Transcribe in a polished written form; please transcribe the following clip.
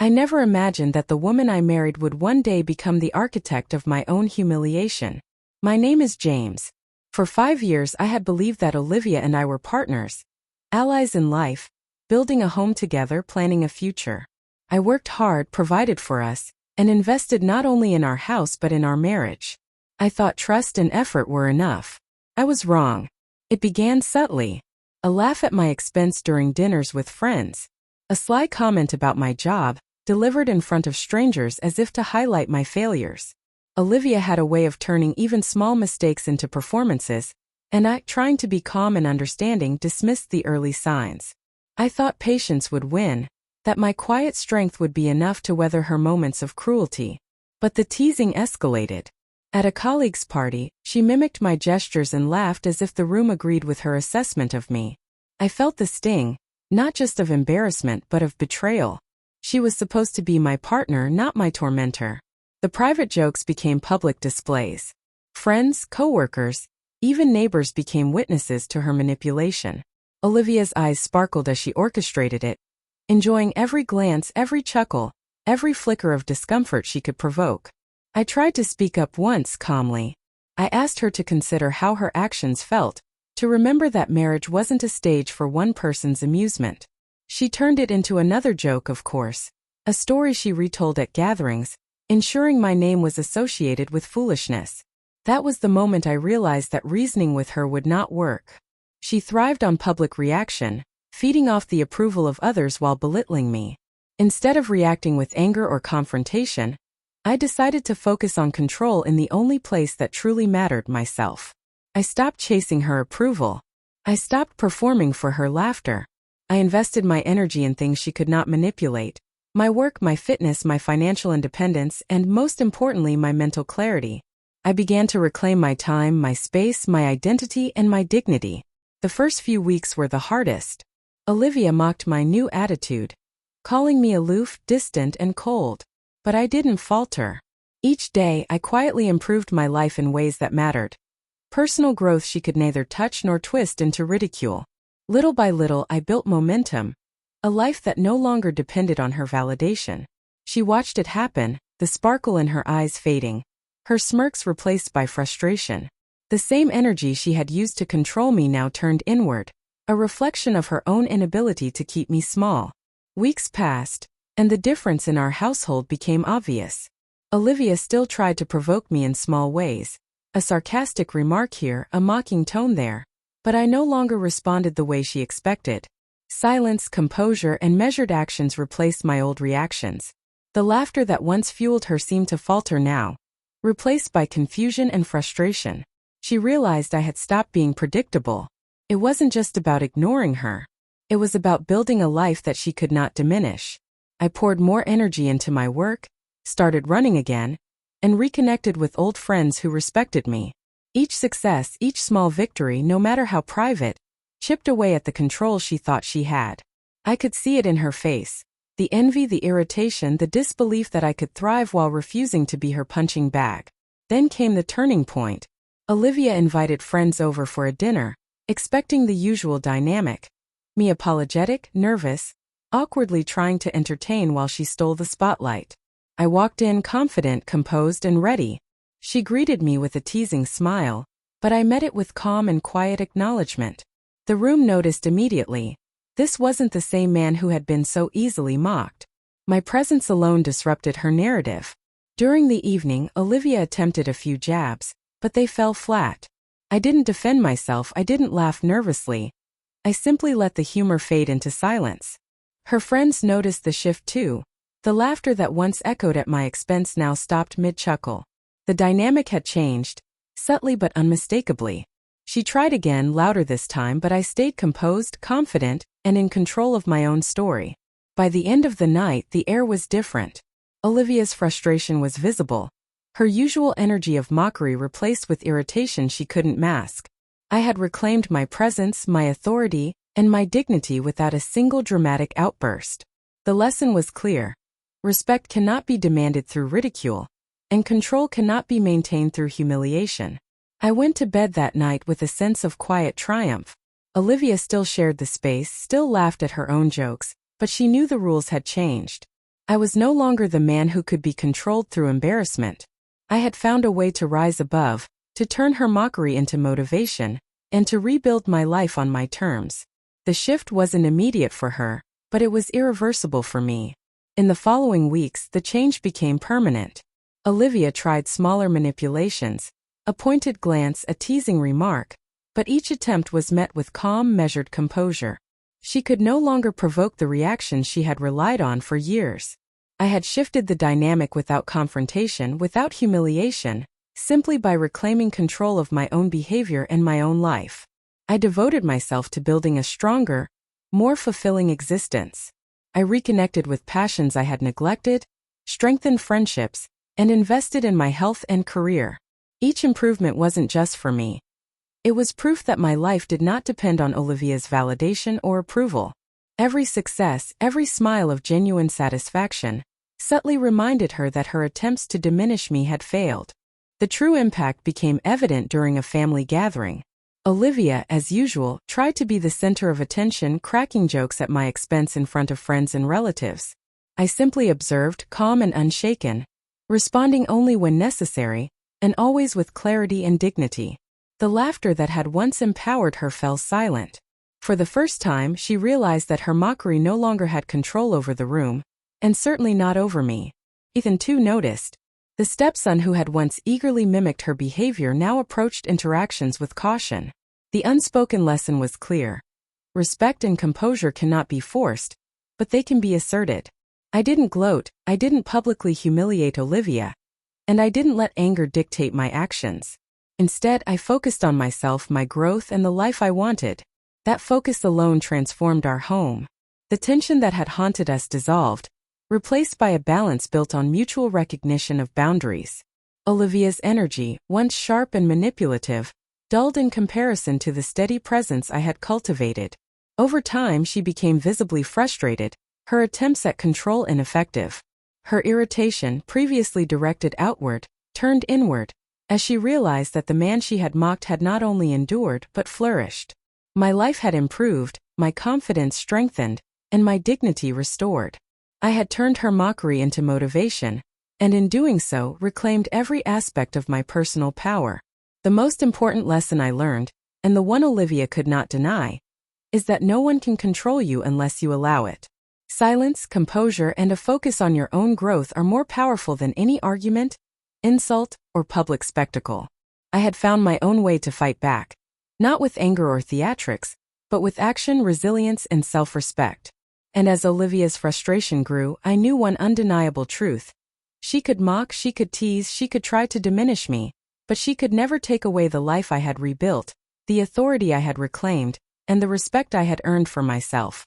I never imagined that the woman I married would one day become the architect of my own humiliation. My name is James. For 5 years I had believed that Olivia and I were partners, allies in life, building a home together, planning a future. I worked hard, provided for us, and invested not only in our house but in our marriage. I thought trust and effort were enough. I was wrong. It began subtly. A laugh at my expense during dinners with friends. A sly comment about my job, delivered in front of strangers as if to highlight my failures. Olivia had a way of turning even small mistakes into performances, and I, trying to be calm and understanding, dismissed the early signs. I thought patience would win, that my quiet strength would be enough to weather her moments of cruelty. But the teasing escalated. At a colleague's party, she mimicked my gestures and laughed as if the room agreed with her assessment of me. I felt the sting, not just of embarrassment but of betrayal. She was supposed to be my partner, not my tormentor. The private jokes became public displays. Friends, co-workers, even neighbors became witnesses to her manipulation. Olivia's eyes sparkled as she orchestrated it, enjoying every glance, every chuckle, every flicker of discomfort she could provoke. I tried to speak up once calmly. I asked her to consider how her actions felt, to remember that marriage wasn't a stage for one person's amusement. She turned it into another joke, of course, a story she retold at gatherings, ensuring my name was associated with foolishness. That was the moment I realized that reasoning with her would not work. She thrived on public reaction, feeding off the approval of others while belittling me. Instead of reacting with anger or confrontation, I decided to focus on control in the only place that truly mattered, myself. I stopped chasing her approval. I stopped performing for her laughter. I invested my energy in things she could not manipulate. My work, my fitness, my financial independence, and most importantly, my mental clarity. I began to reclaim my time, my space, my identity, and my dignity. The first few weeks were the hardest. Olivia mocked my new attitude, calling me aloof, distant, and cold. But I didn't falter. Each day, I quietly improved my life in ways that mattered. Personal growth she could neither touch nor twist into ridicule. Little by little, I built momentum, a life that no longer depended on her validation. She watched it happen, the sparkle in her eyes fading, her smirks replaced by frustration. The same energy she had used to control me now turned inward, a reflection of her own inability to keep me small. Weeks passed, and the difference in our household became obvious. Olivia still tried to provoke me in small ways, a sarcastic remark here, a mocking tone there. But I no longer responded the way she expected. Silence, composure, and measured actions replaced my old reactions. The laughter that once fueled her seemed to falter now, replaced by confusion and frustration. She realized I had stopped being predictable. It wasn't just about ignoring her. It was about building a life that she could not diminish. I poured more energy into my work, started running again, and reconnected with old friends who respected me. Each success, each small victory, no matter how private, chipped away at the control she thought she had. I could see it in her face. The envy, the irritation, the disbelief that I could thrive while refusing to be her punching bag. Then came the turning point. Olivia invited friends over for a dinner, expecting the usual dynamic. Me apologetic, nervous, awkwardly trying to entertain while she stole the spotlight. I walked in confident, composed, and ready. She greeted me with a teasing smile, but I met it with calm and quiet acknowledgement. The room noticed immediately. This wasn't the same man who had been so easily mocked. My presence alone disrupted her narrative. During the evening, Olivia attempted a few jabs, but they fell flat. I didn't defend myself, I didn't laugh nervously. I simply let the humor fade into silence. Her friends noticed the shift too. The laughter that once echoed at my expense now stopped mid-chuckle. The dynamic had changed, subtly but unmistakably. She tried again, louder this time, but I stayed composed, confident, and in control of my own story. By the end of the night, the air was different. Olivia's frustration was visible, her usual energy of mockery replaced with irritation she couldn't mask. I had reclaimed my presence, my authority, and my dignity without a single dramatic outburst. The lesson was clear. Respect cannot be demanded through ridicule, and control cannot be maintained through humiliation. I went to bed that night with a sense of quiet triumph. Olivia still shared the space, still laughed at her own jokes, but she knew the rules had changed. I was no longer the man who could be controlled through embarrassment. I had found a way to rise above, to turn her mockery into motivation, and to rebuild my life on my terms. The shift wasn't immediate for her, but it was irreversible for me. In the following weeks, the change became permanent. Olivia tried smaller manipulations, a pointed glance, a teasing remark, but each attempt was met with calm, measured composure. She could no longer provoke the reaction she had relied on for years. I had shifted the dynamic without confrontation, without humiliation, simply by reclaiming control of my own behavior and my own life. I devoted myself to building a stronger, more fulfilling existence. I reconnected with passions I had neglected, strengthened friendships, and invested in my health and career. Each improvement wasn't just for me. It was proof that my life did not depend on Olivia's validation or approval. Every success, every smile of genuine satisfaction, subtly reminded her that her attempts to diminish me had failed. The true impact became evident during a family gathering. Olivia, as usual, tried to be the center of attention, cracking jokes at my expense in front of friends and relatives. I simply observed, calm and unshaken, responding only when necessary, and always with clarity and dignity. The laughter that had once empowered her fell silent. For the first time, she realized that her mockery no longer had control over the room, and certainly not over me. Ethan too noticed. The stepson who had once eagerly mimicked her behavior now approached interactions with caution. The unspoken lesson was clear. Respect and composure cannot be forced, but they can be asserted. I didn't gloat, I didn't publicly humiliate Olivia, and I didn't let anger dictate my actions. Instead, I focused on myself, my growth, and the life I wanted. That focus alone transformed our home. The tension that had haunted us dissolved, replaced by a balance built on mutual recognition of boundaries. Olivia's energy, once sharp and manipulative, dulled in comparison to the steady presence I had cultivated. Over time, she became visibly frustrated, her attempts at control ineffective. Her irritation, previously directed outward, turned inward, as she realized that the man she had mocked had not only endured but flourished. My life had improved, my confidence strengthened, and my dignity restored. I had turned her mockery into motivation, and in doing so, reclaimed every aspect of my personal power. The most important lesson I learned, and the one Olivia could not deny, is that no one can control you unless you allow it. Silence, composure, and a focus on your own growth are more powerful than any argument, insult, or public spectacle. I had found my own way to fight back, not with anger or theatrics, but with action, resilience, and self-respect. And as Olivia's frustration grew, I knew one undeniable truth. She could mock, she could tease, she could try to diminish me, but she could never take away the life I had rebuilt, the authority I had reclaimed, and the respect I had earned for myself.